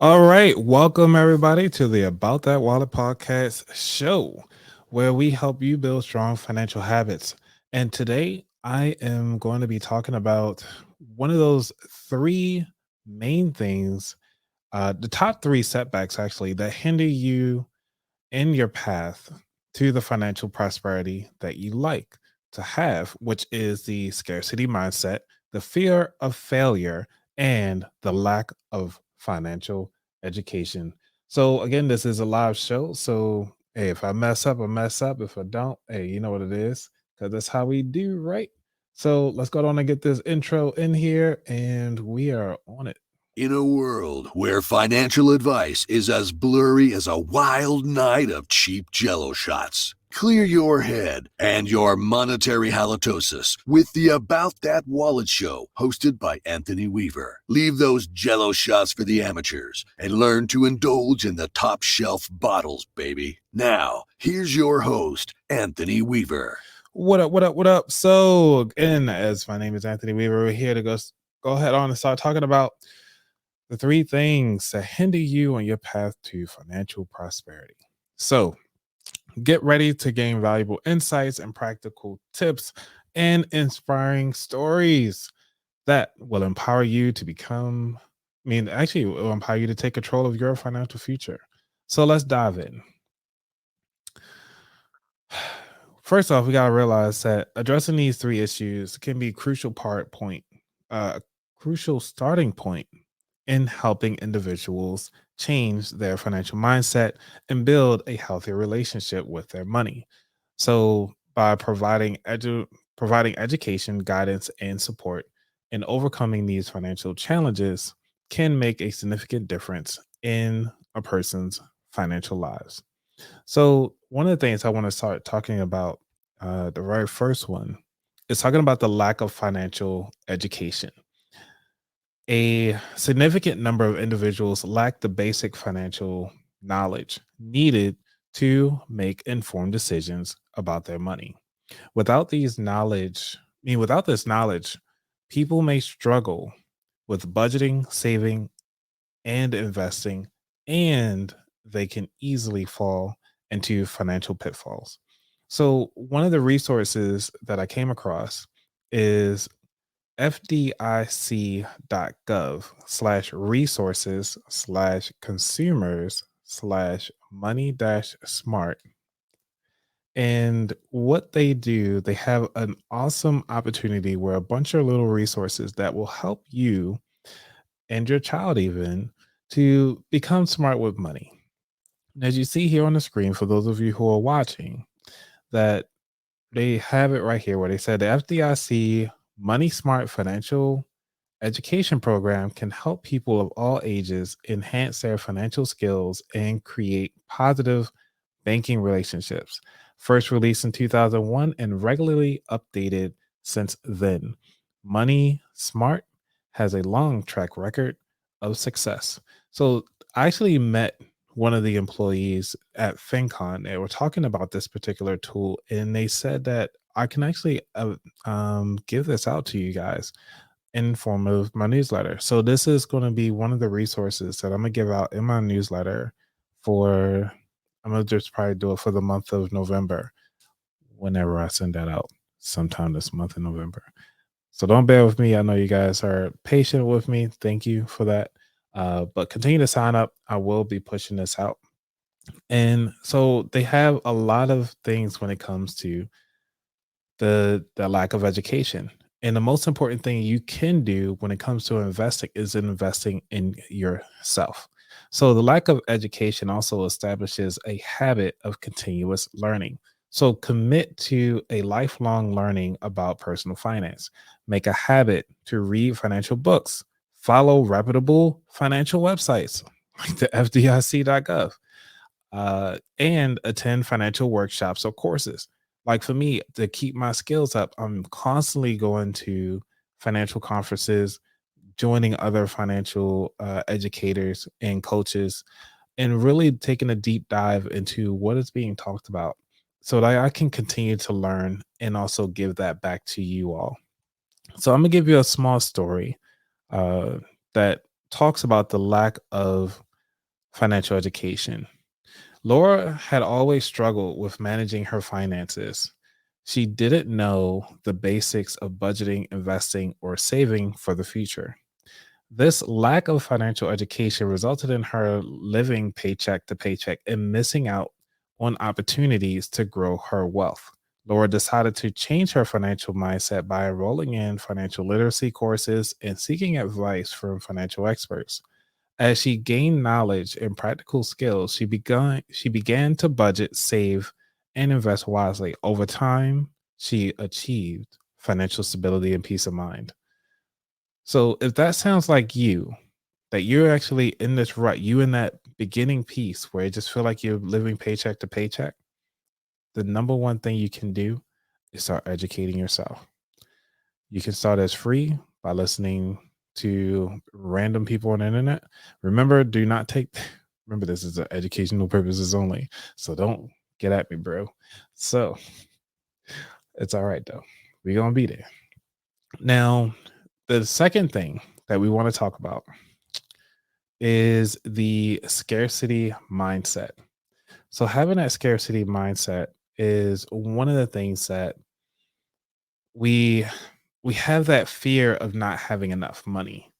All right, welcome everybody to the About That Wallet podcast show, where we help you build strong financial habits. And today I am going to be talking about one of those three main things, the top three setbacks actually, that hinder you in your path to the financial prosperity that you like to have, which is the scarcity mindset, the fear of failure, and the lack of financial education. So, again, this is a live show. So, hey, if I mess up, I mess up. If I don't, hey, you know what it is, because that's how we do, right? So, let's go on and get this intro in here, and we are on it. In a world where financial advice is as blurry as a wild night of cheap jello shots, clear your head and your monetary halitosis with the About That Wallet show hosted by Anthony Weaver. Leave those jello shots for the amateurs and learn to indulge in the top shelf bottles, baby. Now, here's your host, Anthony Weaver. What up? What up? What up? So, again, as my name is Anthony Weaver, we're here to go ahead on and start talking about the three things that hinder you on your path to financial prosperity. So, get ready to gain valuable insights and practical tips and inspiring stories that will empower you to become, actually, it will empower you to take control of your financial future. So, let's dive in. First off, we gotta realize that addressing these three issues can be a crucial starting point in helping individuals change their financial mindset and build a healthier relationship with their money. So, by providing education, guidance, and support in overcoming these financial challenges can make a significant difference in a person's financial lives. So, one of the things I want to start talking about, the very first one, is talking about the lack of financial education. A significant number of individuals lack the basic financial knowledge needed to make informed decisions about their money. Without this knowledge, people may struggle with budgeting, saving, and investing, and they can easily fall into financial pitfalls. So, one of the resources that I came across is fdic.gov/resources/consumers/money dash smart. And what they do, they have an awesome opportunity where a bunch of little resources that will help you and your child even to become smart with money. As you see here on the screen, for those of you who are watching, that they have it right here where they said the FDIC Money Smart Financial Education Program can help people of all ages enhance their financial skills and create positive banking relationships. First released in 2001 and regularly updated since then. Money Smart has a long track record of success. So I actually met one of the employees at FinCon. They were talking about this particular tool, and they said that I can actually give this out to you guys in form of my newsletter. So this is going to be one of the resources that I'm gonna give out in my newsletter for. I'm gonna just probably do it for the month of November, whenever I send that out, sometime this month in November. So don't bear with me. I know you guys are patient with me. Thank you for that. But continue to sign up. I will be pushing this out. And so they have a lot of things when it comes to the lack of education. And the most important thing you can do when it comes to investing is investing in yourself. So the lack of education also establishes a habit of continuous learning. So commit to a lifelong learning about personal finance. Make a habit to read financial books. Follow reputable financial websites like the FDIC.gov, and attend financial workshops or courses. Like for me, to keep my skills up, I'm constantly going to financial conferences, joining other financial educators and coaches, and really taking a deep dive into what is being talked about so that I can continue to learn and also give that back to you all. So I'm gonna give you a small story uh, that talks about the lack of financial education. Laura had always struggled with managing her finances. She didn't know the basics of budgeting, investing, or saving for the future. This lack of financial education resulted in her living paycheck to paycheck and missing out on opportunities to grow her wealth. Laura decided to change her financial mindset by enrolling in financial literacy courses and seeking advice from financial experts. As she gained knowledge and practical skills, she began to budget, save, and invest wisely. Over time, she achieved financial stability and peace of mind. So if that sounds like you, that you're actually in this rut, you in that beginning piece where it just feel like you're living paycheck to paycheck, the number one thing you can do is start educating yourself. You can start as free by listening to random people on the internet. Remember, do not take remember this is educational purposes only. So don't get at me, bro. So it's all right though. We're gonna be there. Now, the second thing that we want to talk about is the scarcity mindset. So having that scarcity mindset is one of the things that we we have that fear of not having enough money.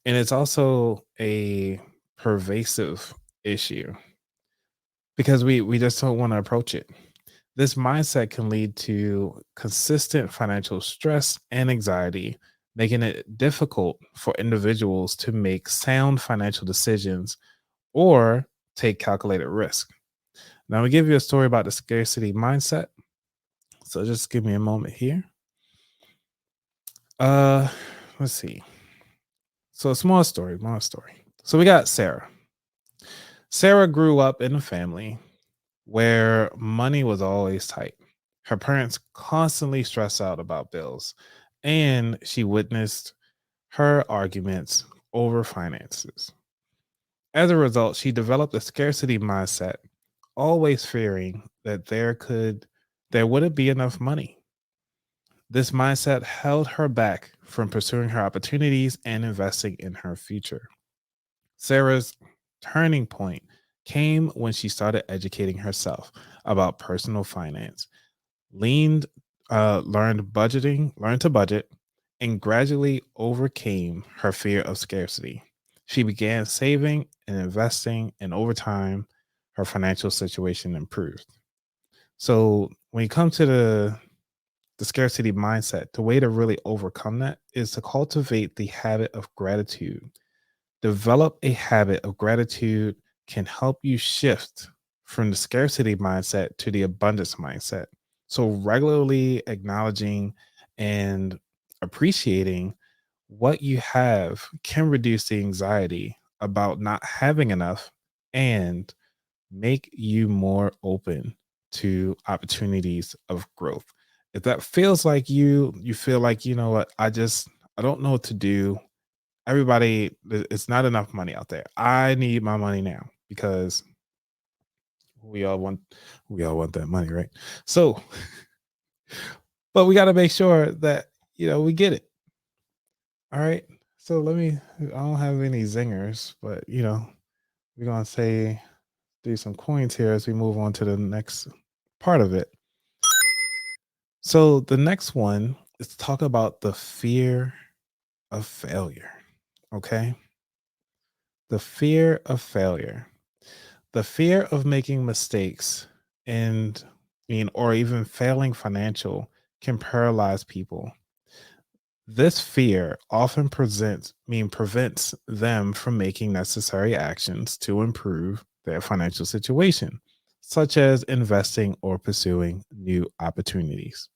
And it's also a pervasive issue because we just don't want to approach it. This mindset can lead to consistent financial stress and anxiety, making it difficult for individuals to make sound financial decisions or take calculated risk. Now, we give you a story about the scarcity mindset. So just give me a moment here. Uh, let's see. So a small story, small story. So we got Sarah. Sarah grew up in a family where money was always tight. Her parents constantly stressed out about bills, and she witnessed her arguments over finances. As a result, she developed a scarcity mindset, always fearing that there wouldn't be enough money. This mindset held her back from pursuing her opportunities and investing in her future. Sarah's turning point came when she started educating herself about personal finance, leaned, learned to budget, and gradually overcame her fear of scarcity. She began saving and investing, and over time, her financial situation improved. So, when you come to the scarcity mindset, the way to really overcome that is to cultivate the habit of gratitude. Develop a habit of gratitude can help you shift from the scarcity mindset to the abundance mindset. So, regularly acknowledging and appreciating what you have can reduce the anxiety about not having enough and make you more open to opportunities of growth. If that feels like you feel like, you know what, I don't know what to do. Everybody, it's not enough money out there. I need my money now because we all want we all want that money, right? So, but we got to make sure that we get it. All right. So I don't have any zingers, but we're gonna say do some coins here as we move on to the next part of it. So the next one is to talk about the fear of failure. Okay. The fear of failure. The fear of making mistakes and or even failing financial can paralyze people. This fear often prevents them from making necessary actions to improve their financial situation, such as investing or pursuing new opportunities.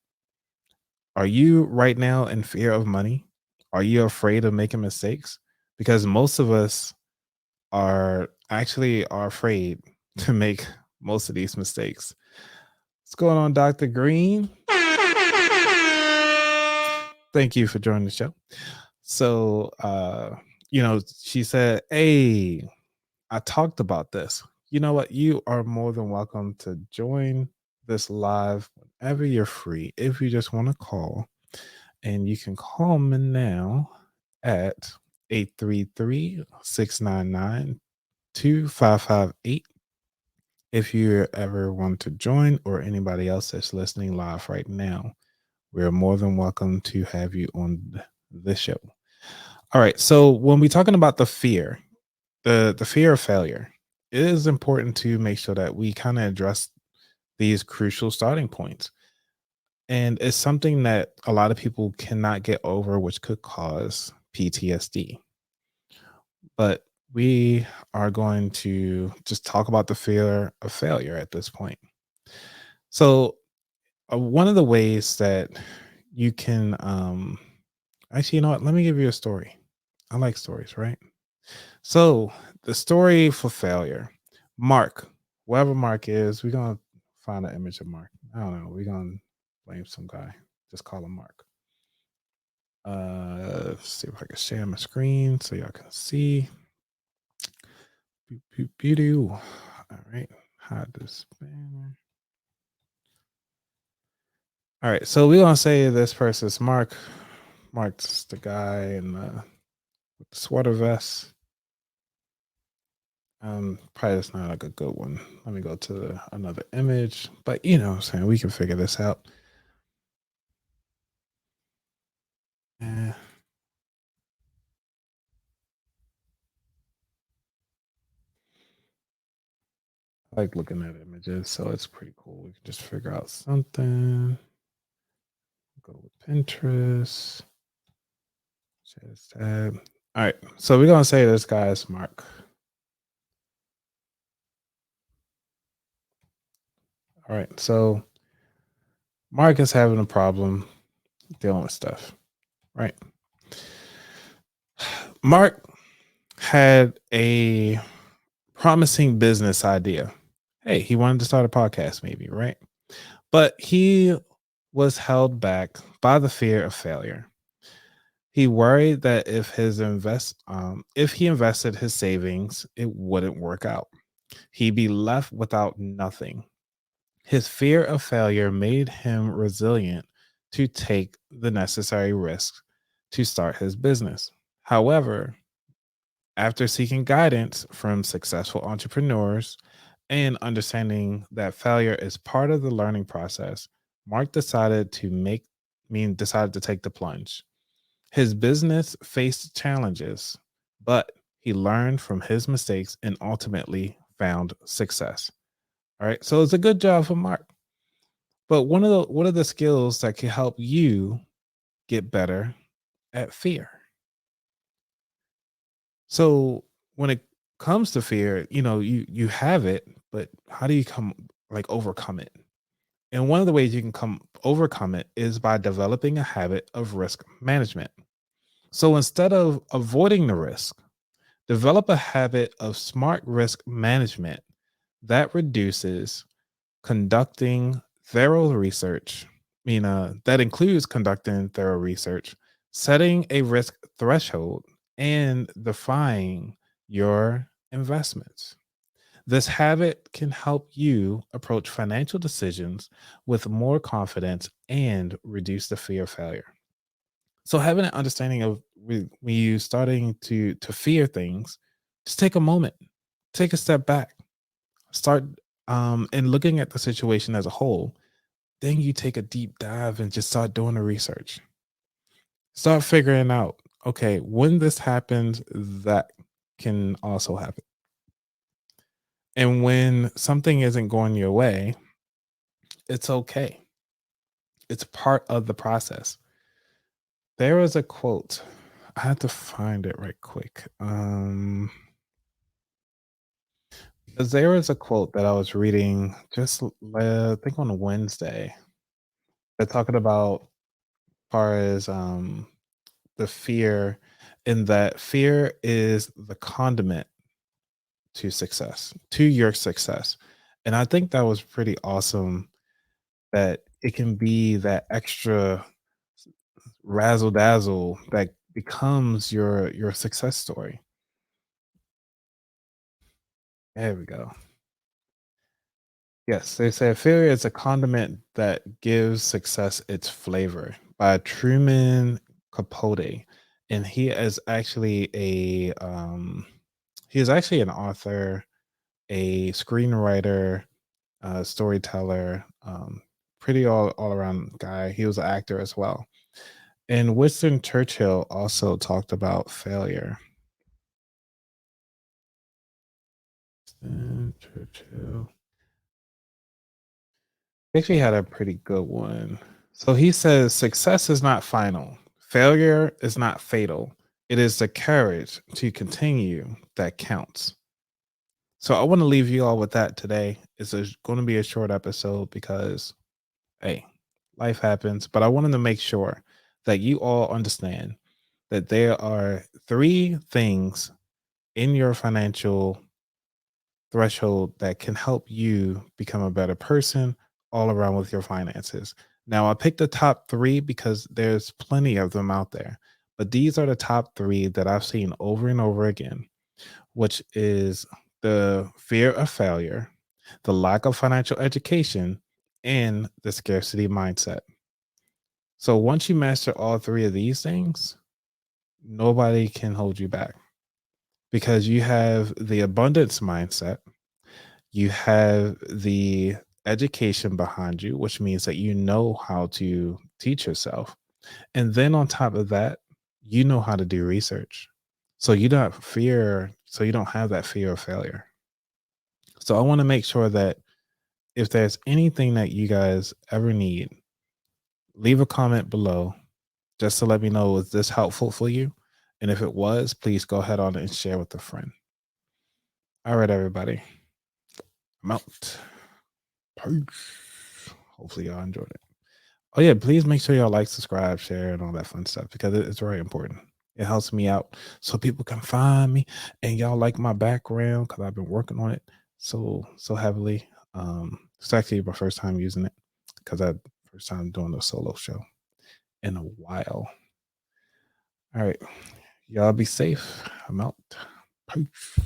Are you right now in fear of money? Are you afraid of making mistakes? Because most of us are afraid to make most of these mistakes. What's going on, Dr. Green? Thank you for joining the show. So, she said, "Hey, I talked about this. You know what? You are more than welcome to join this live whenever you're free. If you just want to call, and you can call me now at 833 699 2558 if you ever want to join, or anybody else that's listening live right now. We're more than welcome to have you on this show. All right. So when we're talking about the fear, the fear of failure, it is important to make sure that we kind of address these crucial starting points. And it's something that a lot of people cannot get over, which could cause PTSD. But we are going to just talk about the fear of failure at this point. So, one of the ways that you can, actually, you know what? Let me give you a story. I like stories, right? So, the story for failure, Mark, whoever Mark is, we're going to find an image of Mark. I don't know. We're going to blame some guy. Just call him Mark. Let's see if I can share my screen so y'all can see. All right. Hide this banner. All right. So we're gonna say this person's Mark. Mark's the guy in with the sweater vest. Probably that's not like a good one. Let me go to another image. But you know what I'm saying, we can figure this out. Eh, I like looking at images, so it's pretty cool. We can just figure out something. Go with Pinterest. Share this tab. All right. So we're gonna say this guy is Mark. All right. So Mark is having a problem dealing with stuff, right? Mark had a promising business idea. Hey, he wanted to start a podcast, maybe, right? But he was held back by the fear of failure. He worried that if he invested his savings, it wouldn't work out. He'd be left without nothing. His fear of failure made him resilient to take the necessary risks to start his business. However, after seeking guidance from successful entrepreneurs and understanding that failure is part of the learning process, Mark decided to take the plunge. His business faced challenges, but he learned from his mistakes and ultimately found success. All right. So it's a good job for Mark. But what are the skills that can help you get better at fear? So when it comes to fear, you know, you have it, but how do you overcome it? And one of the ways you can come overcome it is by developing a habit of risk management. So instead of avoiding the risk, develop a habit of smart risk management that reduces conducting thorough research. That includes conducting thorough research, setting a risk threshold, and defining your investments. This habit can help you approach financial decisions with more confidence and reduce the fear of failure. So, having an understanding of when you starting to fear things, just take a moment, take a step back, start and looking at the situation as a whole. Then you take a deep dive and just start doing the research. Start figuring out, okay, when this happens, that can also happen. And when something isn't going your way, it's okay. It's part of the process. There was a quote. I had to find it right quick. 'Cause there was a quote that I was reading I think on a Wednesday. They're talking about far as the fear, in that fear is the condiment to your success. And I think that was pretty awesome, that it can be that extra razzle dazzle that becomes your success story. There we go. Yes, they say failure is a condiment that gives success its flavor, by Truman Capote. And he is actually He is actually an author, a screenwriter, storyteller, pretty all around guy. He was an actor as well. And Winston Churchill also talked about failure. Winston Churchill actually had a pretty good one. So he says success is not final, failure is not fatal. It is the courage to continue that counts. So I want to leave you all with that today. It's going to be a short episode because, hey, life happens. But I wanted to make sure that you all understand that there are three things in your financial threshold that can help you become a better person all around with your finances. Now, I picked the top three because there's plenty of them out there, but these are the top three that I've seen over and over again, which is the fear of failure, the lack of financial education, and the scarcity mindset. So once you master all three of these things, nobody can hold you back because you have the abundance mindset, you have the education behind you, which means that you know how to teach yourself. And then on top of that, you know how to do research. So you don't have that fear of failure. So I want to make sure that if there's anything that you guys ever need, leave a comment below just to let me know, was this helpful for you? And if it was, please go ahead on and share with a friend. All right, everybody. I'm out. Peace. Hopefully y'all enjoyed it. Oh yeah, please make sure y'all like, subscribe, share, and all that fun stuff because it's very important. It helps me out so people can find me and y'all like my background because I've been working on it so heavily. It's actually my first time using it because I first time doing a solo show in a while. All right. Y'all be safe. I'm out. Peace.